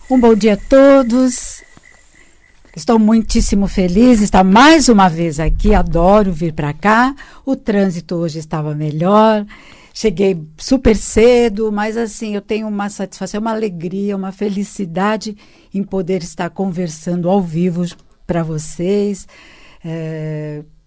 Um bom dia a todos. Estou muitíssimo feliz de estar mais uma vez aqui. Adoro vir para cá. O trânsito hoje estava melhor. Cheguei super cedo, mas assim, eu tenho uma satisfação, uma alegria, uma felicidade em poder estar conversando ao vivo para vocês,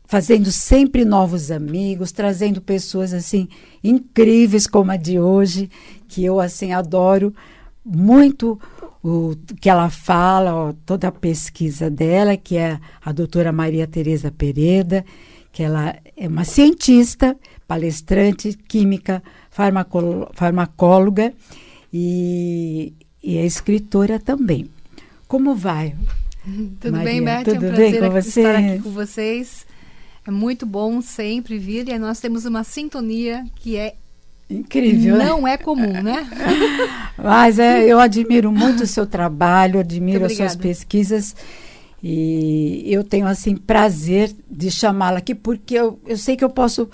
fazendo sempre novos amigos, trazendo pessoas assim incríveis como a de hoje, que eu assim adoro muito o que ela fala, toda a pesquisa dela, que é a doutora Maria Tereza Pereda, que ela é uma cientista, palestrante, química, farmacóloga e é escritora também. Como vai? Tudo Maria? bem, Beth? Tudo é um bem prazer com você? estar aqui com vocês. É muito bom sempre vir e nós temos uma sintonia que é incrível, não é comum, né? Mas eu admiro muito o seu trabalho, admiro as suas pesquisas e eu tenho assim prazer de chamá-la aqui porque eu sei que eu posso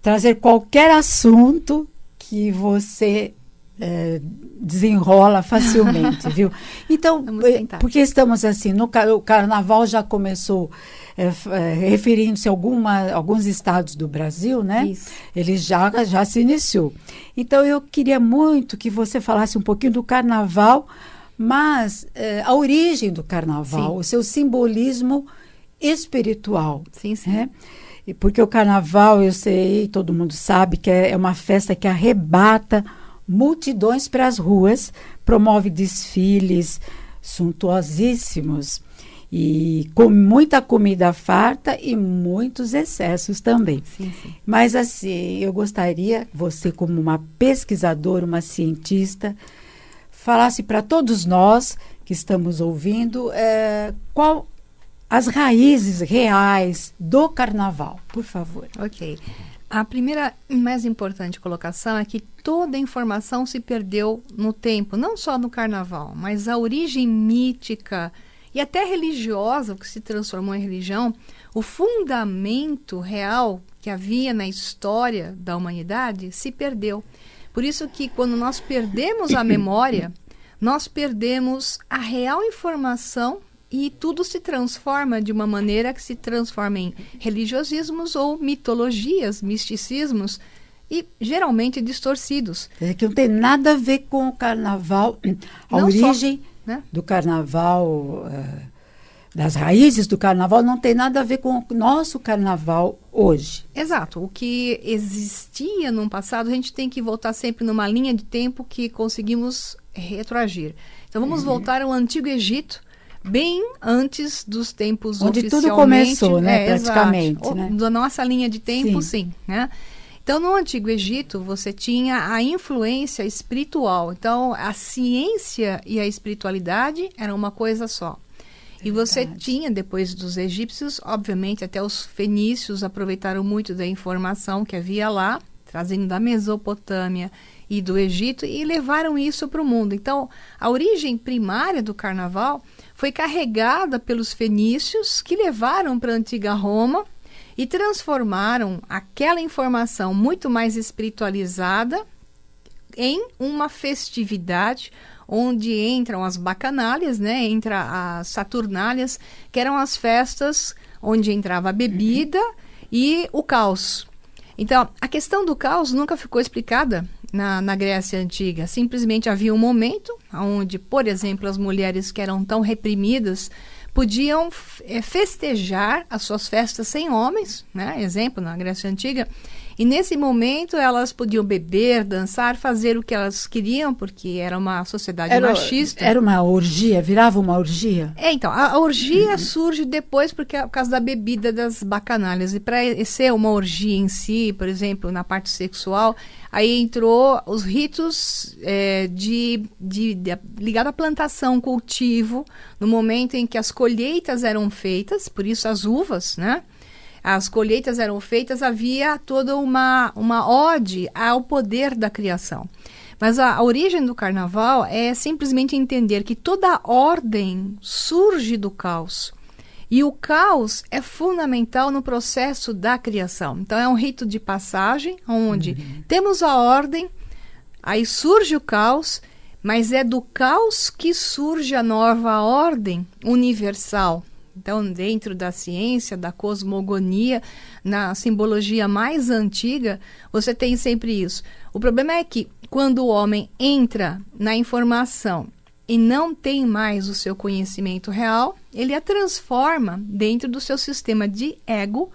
trazer qualquer assunto que você desenrola facilmente, viu? Então, porque estamos assim, o carnaval já começou referindo-se a alguns estados do Brasil, né? Isso. Ele já se iniciou. Então, eu queria muito que você falasse um pouquinho do carnaval, mas a origem do carnaval, sim, o seu simbolismo espiritual. Sim, sim. Né? Porque o carnaval, eu sei, todo mundo sabe que é uma festa que arrebata multidões para as ruas, promove desfiles suntuosíssimos e com muita comida farta e muitos excessos também. Sim, sim. Mas assim, eu gostaria, você como uma pesquisadora, uma cientista, falasse para todos nós que estamos ouvindo qual as raízes reais do carnaval, por favor. Ok. A primeira e mais importante colocação é que toda a informação se perdeu no tempo, não só no carnaval, mas a origem mítica e até religiosa, o que se transformou em religião, o fundamento real que havia na história da humanidade se perdeu. Por isso que quando nós perdemos a memória, nós perdemos a real informação e tudo se transforma de uma maneira que se transforma em religiosismos ou mitologias, misticismos, e geralmente distorcidos. Que não tem nada a ver com o carnaval, a não origem só, né? do carnaval, das raízes do carnaval, não tem nada a ver com o nosso carnaval hoje. Exato. O que existia no passado, a gente tem que voltar sempre numa linha de tempo que conseguimos retroagir. Então vamos voltar ao Antigo Egito, bem antes dos tempos onde oficialmente. Tudo começou, né? Praticamente. Né? Da nossa linha de tempo, sim. Né? Então, no Antigo Egito, você tinha a influência espiritual. Então, a ciência e a espiritualidade eram uma coisa só. E você tinha, depois dos egípcios, obviamente, até os fenícios aproveitaram muito da informação que havia lá, trazendo da Mesopotâmia e do Egito, e levaram isso para o mundo. Então, a origem primária do carnaval foi carregada pelos fenícios, que levaram para a antiga Roma e transformaram aquela informação muito mais espiritualizada em uma festividade onde entram as bacanálias, né? Entra as saturnálias, que eram as festas onde entrava a bebida e o caos. Então, a questão do caos nunca ficou explicada na Grécia Antiga. Simplesmente havia um momento onde, por exemplo, as mulheres que eram tão reprimidas podiam festejar as suas festas sem homens, né? Exemplo, na Grécia Antiga. E nesse momento elas podiam beber, dançar, fazer o que elas queriam, porque era uma sociedade machista. Era uma orgia, virava uma orgia? Então, a orgia surge depois por causa da bebida das bacanalhas. E para ser uma orgia em si, por exemplo, na parte sexual, aí entrou os ritos ligado à plantação, cultivo, no momento em que as colheitas eram feitas, por isso as uvas, né? As colheitas eram feitas, havia toda uma ode ao poder da criação. Mas a origem do carnaval é simplesmente entender que toda ordem surge do caos. E o caos é fundamental no processo da criação. Então, é um rito de passagem, onde temos a ordem, aí surge o caos, mas é do caos que surge a nova ordem universal. Então, dentro da ciência, da cosmogonia, na simbologia mais antiga, você tem sempre isso. O problema é que, quando o homem entra na informação e não tem mais o seu conhecimento real, ele a transforma dentro do seu sistema de ego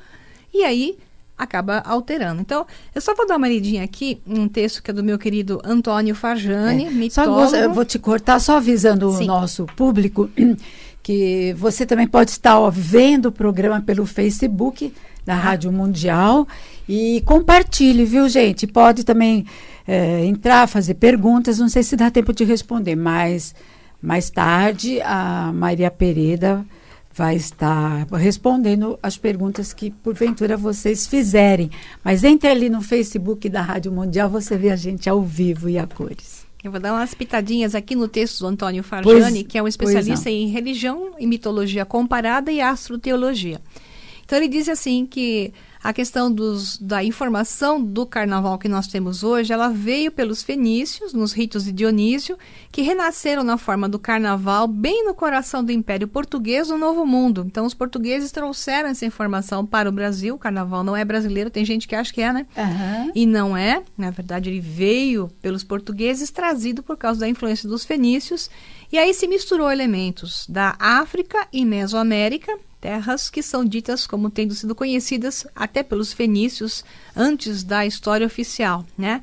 e aí acaba alterando. Então, eu só vou dar uma lidinha aqui, um texto que é do meu querido Antônio Farjani, mitólogo. Eu vou te cortar, só avisando o nosso público que você também pode estar vendo o programa pelo Facebook da Rádio Mundial e compartilhe, viu, gente? Pode também entrar, fazer perguntas, não sei se dá tempo de responder, mas mais tarde a Maria Pereda vai estar respondendo as perguntas que porventura vocês fizerem. Mas entre ali no Facebook da Rádio Mundial, você vê a gente ao vivo e a cores. Eu vou dar umas pitadinhas aqui no texto do Antônio Farjani, que é um especialista em religião e mitologia comparada e astroteologia. Então ele diz assim que a questão da informação do carnaval que nós temos hoje, ela veio pelos fenícios, nos ritos de Dionísio, que renasceram na forma do carnaval bem no coração do Império Português do Novo Mundo. Então os portugueses trouxeram essa informação para o Brasil. O carnaval não é brasileiro, tem gente que acha que é, né? Uhum. E não é. Na verdade, ele veio pelos portugueses, trazido por causa da influência dos fenícios. E aí se misturou elementos da África e Mesoamérica, terras que são ditas como tendo sido conhecidas até pelos fenícios antes da história oficial, né?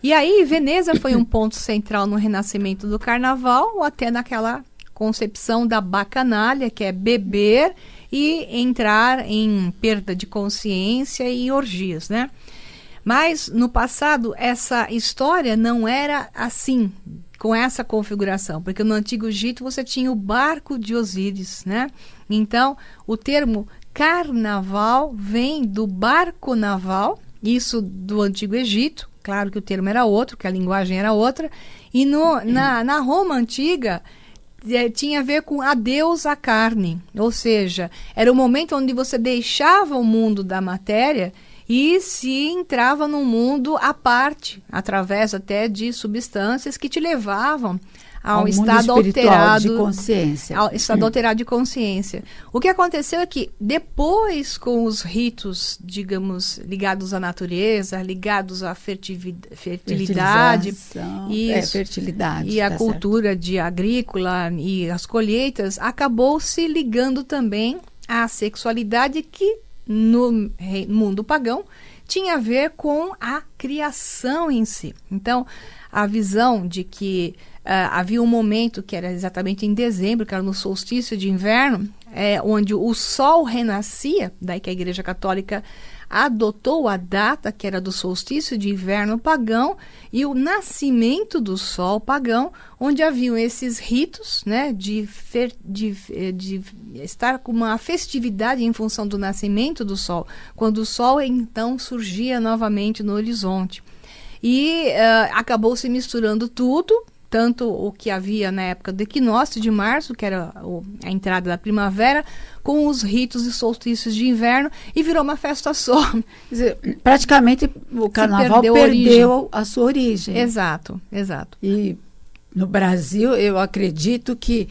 E aí Veneza foi um ponto central no renascimento do carnaval, ou até naquela concepção da bacanalha, que é beber e entrar em perda de consciência e orgias, né? Mas no passado essa história não era assim, com essa configuração, porque no Antigo Egito você tinha o barco de Osíris, né? Então, o termo carnaval vem do barco naval, isso do Antigo Egito, claro que o termo era outro, que a linguagem era outra, e na Roma Antiga tinha a ver com adeus à carne, ou seja, era o momento onde você deixava o mundo da matéria e se entrava num mundo à parte, através até de substâncias que te levavam ao estado alterado de consciência. Ao estado alterado de consciência. O que aconteceu é que depois, com os ritos, digamos, ligados à natureza, ligados à fertilidade, fertilidade e à cultura de agrícola e as colheitas, acabou se ligando também à sexualidade que no mundo pagão tinha a ver com a criação em si. Então, a visão de que havia um momento que era exatamente em dezembro, que era no solstício de inverno, onde o sol renascia, daí que a Igreja Católica adotou a data que era do solstício de inverno pagão e o nascimento do sol pagão, onde haviam esses ritos, né, de estar com uma festividade em função do nascimento do sol, quando o sol então surgia novamente no horizonte. E acabou se misturando tudo, tanto o que havia na época do equinócio de março, que era a entrada da primavera, com os ritos e solstícios de inverno, e virou uma festa só. Quer dizer, praticamente o carnaval perdeu a sua origem. Exato, exato. E no Brasil, eu acredito que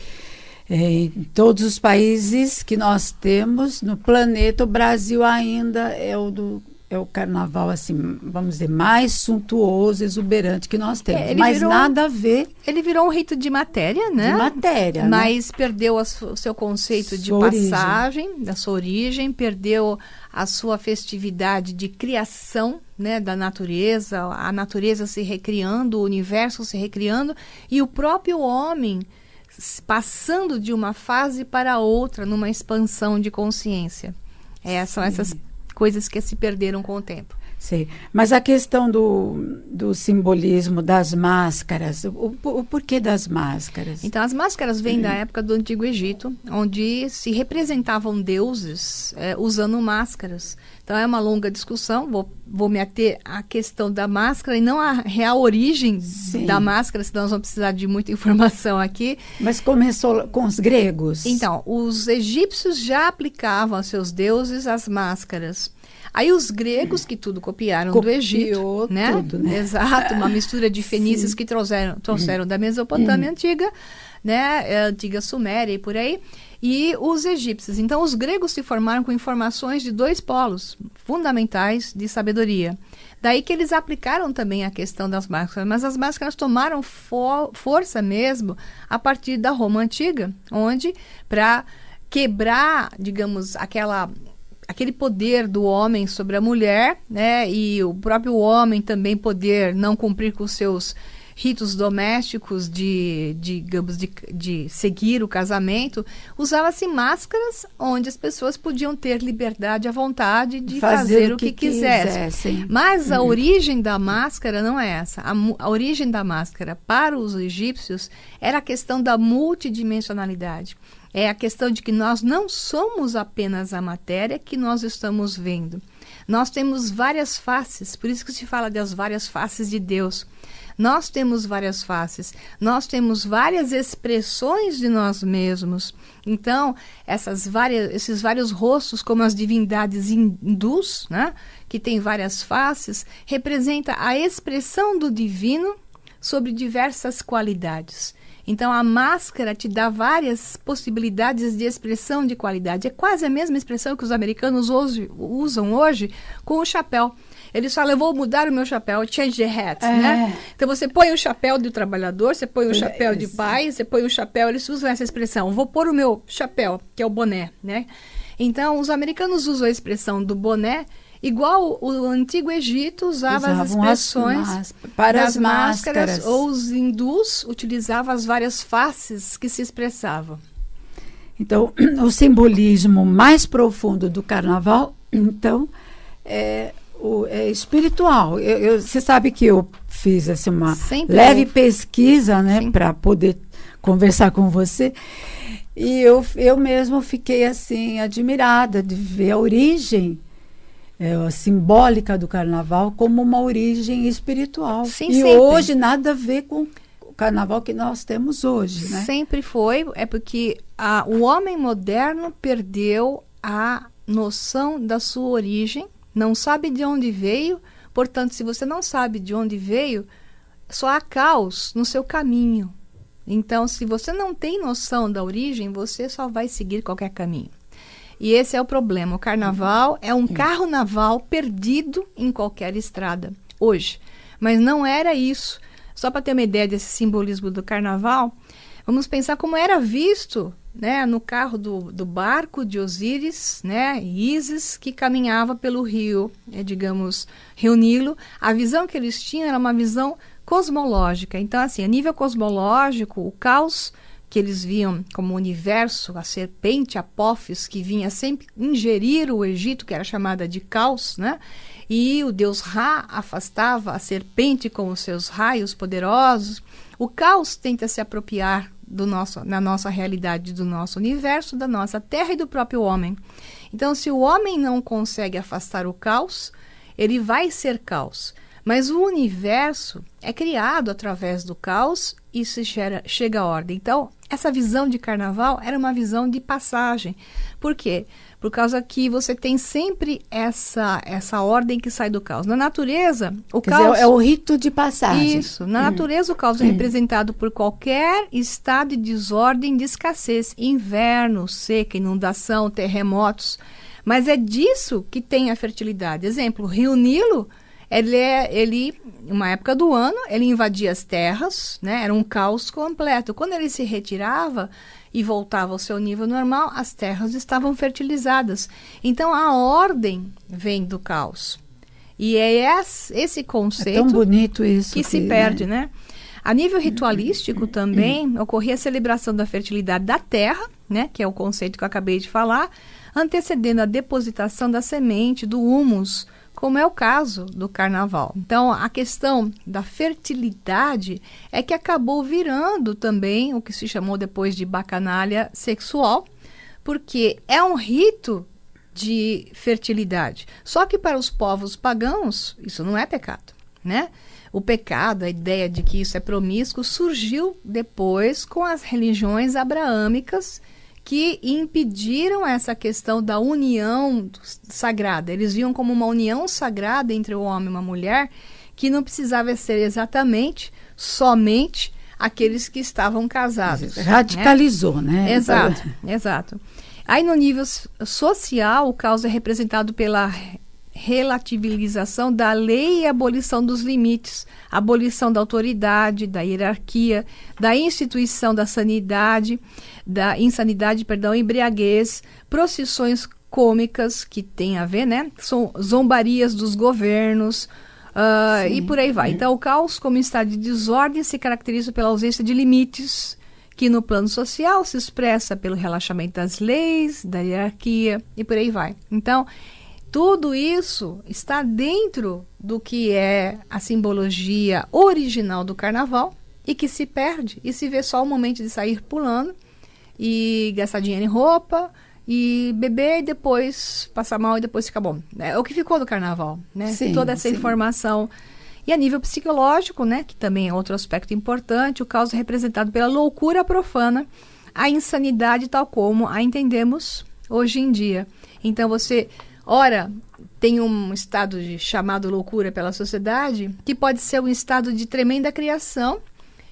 em todos os países que nós temos no planeta, o Brasil ainda é o carnaval, assim, vamos dizer, mais suntuoso, exuberante que nós temos. Mas nada a ver. Ele virou um rito de matéria, né? De matéria, mas perdeu o seu conceito de passagem, da sua origem, perdeu a sua festividade de criação, né, da natureza, a natureza se recriando, o universo se recriando, e o próprio homem passando de uma fase para outra numa expansão de consciência. São essas coisas que se perderam com o tempo. Sim, mas a questão do simbolismo das máscaras, o porquê das máscaras? Então, as máscaras vêm da época do Antigo Egito, onde se representavam deuses usando máscaras. Então, é uma longa discussão, vou me ater à questão da máscara e não à real origem da máscara, senão nós vamos precisar de muita informação aqui. Mas começou com os gregos? Então, os egípcios já aplicavam aos seus deuses as máscaras. Aí os gregos, que tudo copiaram do Egito, né? Tudo, né? Exato, uma mistura de fenícios que trouxeram da Mesopotâmia antiga, né? Antiga Suméria e por aí. E os egípcios. Então, os gregos se formaram com informações de 2 polos fundamentais de sabedoria. Daí que eles aplicaram também a questão das máscaras. Mas as máscaras tomaram força mesmo a partir da Roma Antiga, onde, para quebrar, digamos, aquele poder do homem sobre a mulher, né? E o próprio homem também poder não cumprir com os seus ritos domésticos digamos, de seguir o casamento, usava-se máscaras onde as pessoas podiam ter liberdade à vontade de fazer o que quisessem. Mas a origem da máscara não é essa. A origem da máscara para os egípcios era a questão da multidimensionalidade. É a questão de que nós não somos apenas a matéria que nós estamos vendo. Nós temos várias faces, por isso que se fala das várias faces de Deus. Nós temos várias faces, nós temos várias expressões de nós mesmos. Então, esses vários rostos, como as divindades hindus, né, que têm várias faces, representa a expressão do divino sobre diversas qualidades. Então, a máscara te dá várias possibilidades de expressão de qualidade. É quase a mesma expressão que os americanos usam hoje com o chapéu. Eles falam, eu vou mudar o meu chapéu, change the hat, né? Então, você põe o chapéu do trabalhador, você põe o chapéu de pai, você põe o chapéu, eles usam essa expressão, vou pôr o meu chapéu, que é o boné, né? Então, os americanos usam a expressão do boné, igual o antigo Egito usava as expressões para das as máscaras. Ou os hindus utilizavam as várias faces que se expressavam. Então, o simbolismo mais profundo do carnaval, então, é espiritual. Você sabe que eu fiz assim, uma leve pesquisa, né, para poder conversar com você, e eu mesmo fiquei assim admirada de ver a origem simbólica do carnaval como uma origem espiritual. Sim, e sempre. Hoje nada a ver com o carnaval que nós temos hoje, né? Sempre foi, é porque o homem moderno perdeu a noção da sua origem, não sabe de onde veio, portanto, se você não sabe de onde veio, só há caos no seu caminho. Então, se você não tem noção da origem, você só vai seguir qualquer caminho. E esse é o problema. O carnaval é um carro naval perdido em qualquer estrada, hoje. Mas não era isso. Só para ter uma ideia desse simbolismo do carnaval, vamos pensar como era visto, né, no carro do barco de Osíris, né, Ísis, que caminhava pelo rio, digamos, Rio Nilo. A visão que eles tinham era uma visão cosmológica. Então, assim, a nível cosmológico, o caos que eles viam como universo, a serpente Apófis, que vinha sempre ingerir o Egito, que era chamada de caos, né? E o deus Ra afastava a serpente com os seus raios poderosos. O caos tenta se apropriar na nossa realidade, do nosso universo, da nossa terra e do próprio homem. Então, se o homem não consegue afastar o caos, ele vai ser caos. Mas o universo é criado através do caos e se chega à ordem. Então, essa visão de carnaval era uma visão de passagem. Por quê? Por causa que você tem sempre essa ordem que sai do caos. Na natureza, o caos... é o rito de passagem. Isso. Na natureza, o caos é representado por qualquer estado de desordem, de escassez. Inverno, seca, inundação, terremotos. Mas é disso que tem a fertilidade. Exemplo, o Rio Nilo... Ele, uma época do ano, ele invadia as terras, né? Era um caos completo. Quando ele se retirava e voltava ao seu nível normal, as terras estavam fertilizadas. Então, a ordem vem do caos. E é esse conceito tão bonito isso que se perde, né? A nível ritualístico também, ocorria a celebração da fertilidade da terra, né? Que é o conceito que eu acabei de falar, antecedendo a depositação da semente, do humus, como é o caso do carnaval. Então, a questão da fertilidade é que acabou virando também o que se chamou depois de bacanalha sexual, porque é um rito de fertilidade. Só que para os povos pagãos, isso não é pecado, né? O pecado, a ideia de que isso é promíscuo, surgiu depois com as religiões abraâmicas, que impediram essa questão da união sagrada. Eles viam como uma união sagrada entre o homem e uma mulher, que não precisava ser exatamente, somente aqueles que estavam casados. Radicalizou, né? Exato, exato. Aí no nível social, o caos é representado pela relativização da lei e abolição dos limites, abolição da autoridade, da hierarquia, da instituição da insanidade, embriaguez, procissões cômicas, que tem a ver, né? São zombarias dos governos, e por aí vai. Então, o caos, como estado de desordem, se caracteriza pela ausência de limites, que no plano social se expressa pelo relaxamento das leis, da hierarquia, e por aí vai. Então, tudo isso está dentro do que é a simbologia original do carnaval e que se perde e se vê só o momento de sair pulando e gastar dinheiro em roupa e beber e depois passar mal e depois ficar bom. É o que ficou do carnaval, né? Sim, toda essa informação. E a nível psicológico, né, que também é outro aspecto importante, o caos é representado pela loucura profana, a insanidade tal como a entendemos hoje em dia. Então você... Ora, tem um estado chamado loucura pela sociedade, que pode ser um estado de tremenda criação,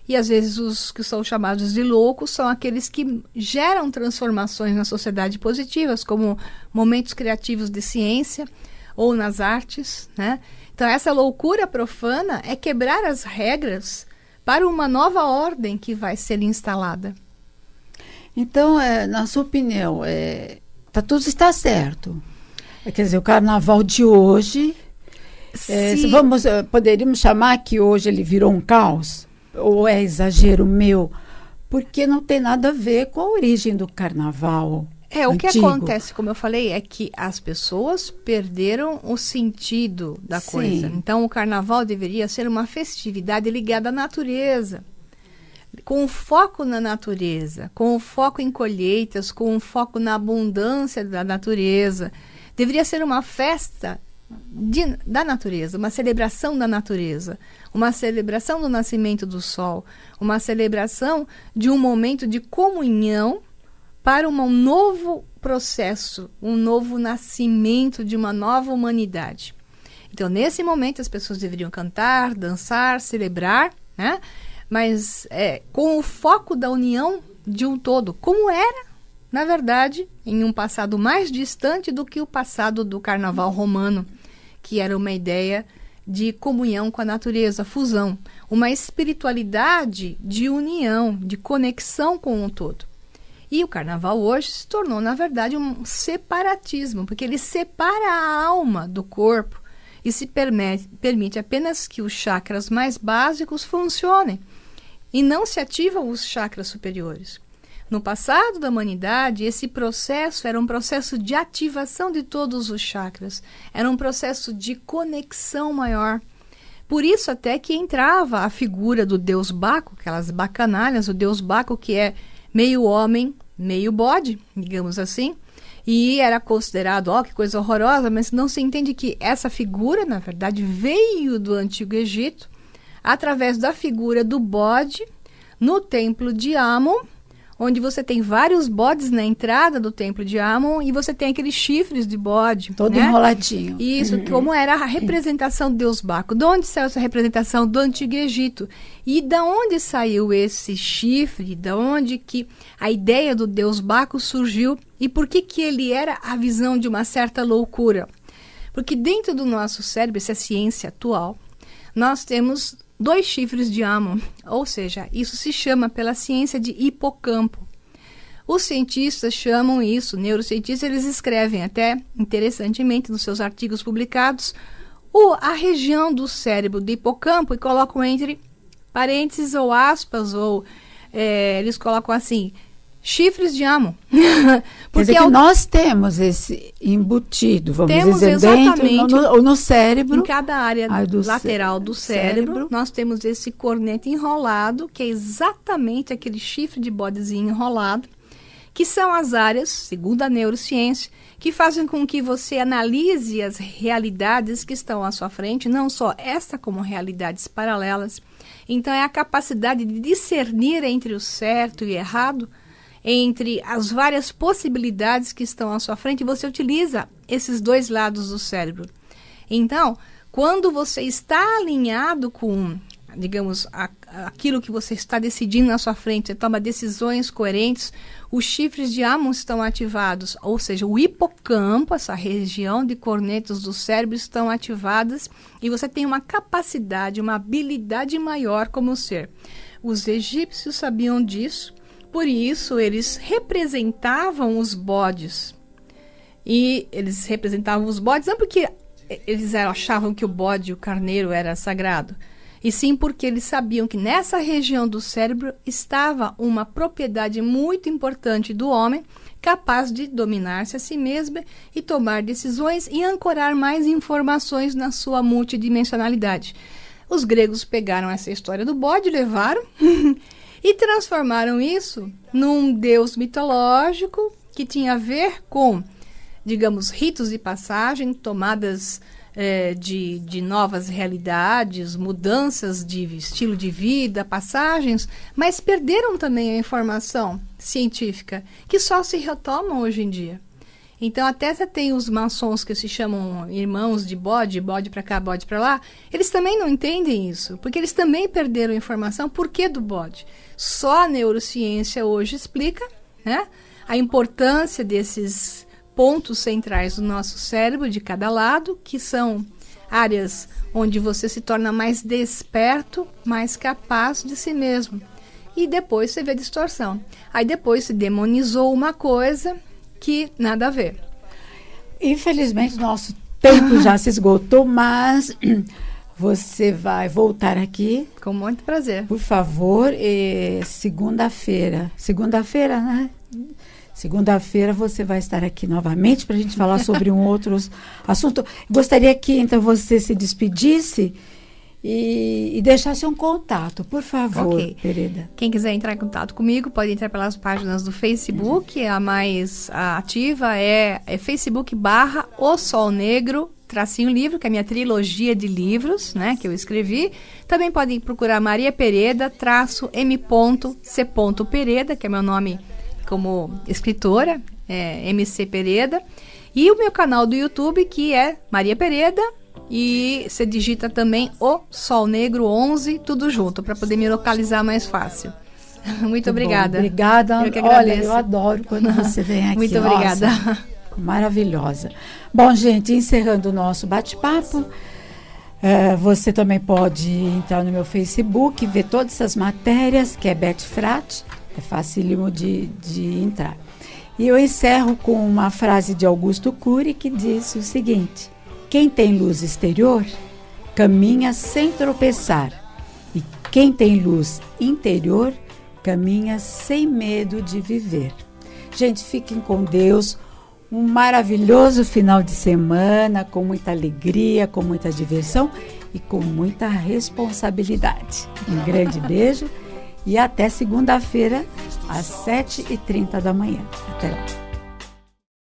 e às vezes os que são chamados de loucos são aqueles que geram transformações na sociedade positivas, como momentos criativos de ciência ou nas artes, né? Então, essa loucura profana é quebrar as regras para uma nova ordem que vai ser instalada. Então, na sua opinião, tudo está certo? Quer dizer, o carnaval de hoje, poderíamos chamar que hoje ele virou um caos? Ou é exagero meu? Porque não tem nada a ver com a origem do carnaval o antigo. que acontece, como eu falei, é que as pessoas perderam o sentido da coisa. Então, o carnaval deveria ser uma festividade ligada à natureza, com o foco na natureza, com o foco em colheitas, com o foco na abundância da natureza. Deveria ser uma festa da natureza, uma celebração da natureza, uma celebração do nascimento do sol, uma celebração de um momento de comunhão para um novo processo, um novo nascimento de uma nova humanidade. Então, nesse momento, as pessoas deveriam cantar, dançar, celebrar, né? Mas com o foco da união de um todo, como era, na verdade, em um passado mais distante do que o passado do carnaval romano, que era uma ideia de comunhão com a natureza, fusão, uma espiritualidade de união, de conexão com o todo. E o carnaval hoje se tornou, na verdade, um separatismo, porque ele separa a alma do corpo e se permite apenas que os chakras mais básicos funcionem e não se ativam os chakras superiores. No passado da humanidade, esse processo era um processo de ativação de todos os chakras, era um processo de conexão maior. Por isso até que entrava a figura do deus Baco, aquelas bacanalhas, o deus Baco que é meio homem, meio bode, digamos assim, e era considerado, que coisa horrorosa, mas não se entende que essa figura, na verdade, veio do Antigo Egito, através da figura do bode, no templo de Amon, onde você tem vários bodes na entrada do templo de Amon e você tem aqueles chifres de bode. Todo enroladinho. Isso, como era a representação do deus Baco. De onde saiu essa representação? Do Antigo Egito. E da onde saiu esse chifre? Da onde que a ideia do deus Baco surgiu? E por que ele era a visão de uma certa loucura? Porque dentro do nosso cérebro, essa é a ciência atual, nós temos 2 chifres de Amon, ou seja, isso se chama pela ciência de hipocampo. Os cientistas chamam isso, neurocientistas, eles escrevem até, interessantemente, nos seus artigos publicados, a região do cérebro do hipocampo e colocam entre parênteses ou aspas, ou eles colocam assim, chifres de Amon. Porque que nós temos esse embutido, vamos dizer, exatamente dentro, no cérebro. Em cada área lateral do cérebro, nós temos esse cornete enrolado, que é exatamente aquele chifre de bodezinho enrolado, que são as áreas, segundo a neurociência, que fazem com que você analise as realidades que estão à sua frente, não só esta, como realidades paralelas. Então, é a capacidade de discernir entre o certo e errado, entre as várias possibilidades que estão à sua frente, você utiliza esses dois lados do cérebro. Então, quando você está alinhado com, digamos, aquilo que você está decidindo na sua frente, você toma decisões coerentes, os chifres de Hammond estão ativados, ou seja, o hipocampo, essa região de cornetas do cérebro estão ativadas e você tem uma capacidade, uma habilidade maior como ser. Os egípcios sabiam disso, por isso eles representavam os bodes. E eles representavam os bodes não porque eles achavam que o bode, o carneiro, era sagrado, e sim porque eles sabiam que nessa região do cérebro estava uma propriedade muito importante do homem, capaz de dominar-se a si mesmo e tomar decisões e ancorar mais informações na sua multidimensionalidade. Os gregos pegaram essa história do bode, levaram e transformaram isso num deus mitológico que tinha a ver com, digamos, ritos de passagem, tomadas de novas realidades, mudanças de estilo de vida, passagens, mas perderam também a informação científica, que só se retomam hoje em dia. Então, até você tem os maçons que se chamam irmãos de bode, bode para cá, bode para lá, eles também não entendem isso, porque eles também perderam a informação. Por que do bode? Só a neurociência hoje explica, né, a importância desses pontos centrais do nosso cérebro, de cada lado, que são áreas onde você se torna mais desperto, mais capaz de si mesmo. E depois você vê a distorção. Aí depois se demonizou uma coisa que nada a ver. Infelizmente, nosso tempo já se esgotou, mas você vai voltar aqui. Com muito prazer. Por favor, segunda-feira. Segunda-feira, né? Segunda-feira você vai estar aqui novamente para a gente falar sobre um outro assunto. Gostaria que, então, você se despedisse e deixasse um contato, por favor, okay. Pereda. Quem quiser entrar em contato comigo pode entrar pelas páginas do Facebook. A mais ativa é Facebook.com/O Sol Negro -livro, que é a minha trilogia de livros, né, que eu escrevi. Também podem procurar Maria Pereda -M.C. Pereda, que é meu nome como escritora, MC Pereda, e o meu canal do YouTube, que é Maria Pereda, e você digita também O Sol Negro 11, tudo junto, para poder me localizar mais fácil. Muito obrigada. Bom, obrigada. Eu que agradeço. Olha, eu adoro quando você vem aqui. Muito obrigada. Nossa, maravilhosa. Bom, gente, encerrando o nosso bate-papo, você também pode entrar no meu Facebook, ver todas essas matérias, que é Beth Frati. É facílimo de entrar. E eu encerro com uma frase de Augusto Cury que diz o seguinte: quem tem luz exterior, caminha sem tropeçar. E quem tem luz interior, caminha sem medo de viver. Gente, fiquem com Deus. Um maravilhoso final de semana, com muita alegria, com muita diversão e com muita responsabilidade. Um grande beijo. E até segunda-feira, às 7h30 da manhã. Até lá.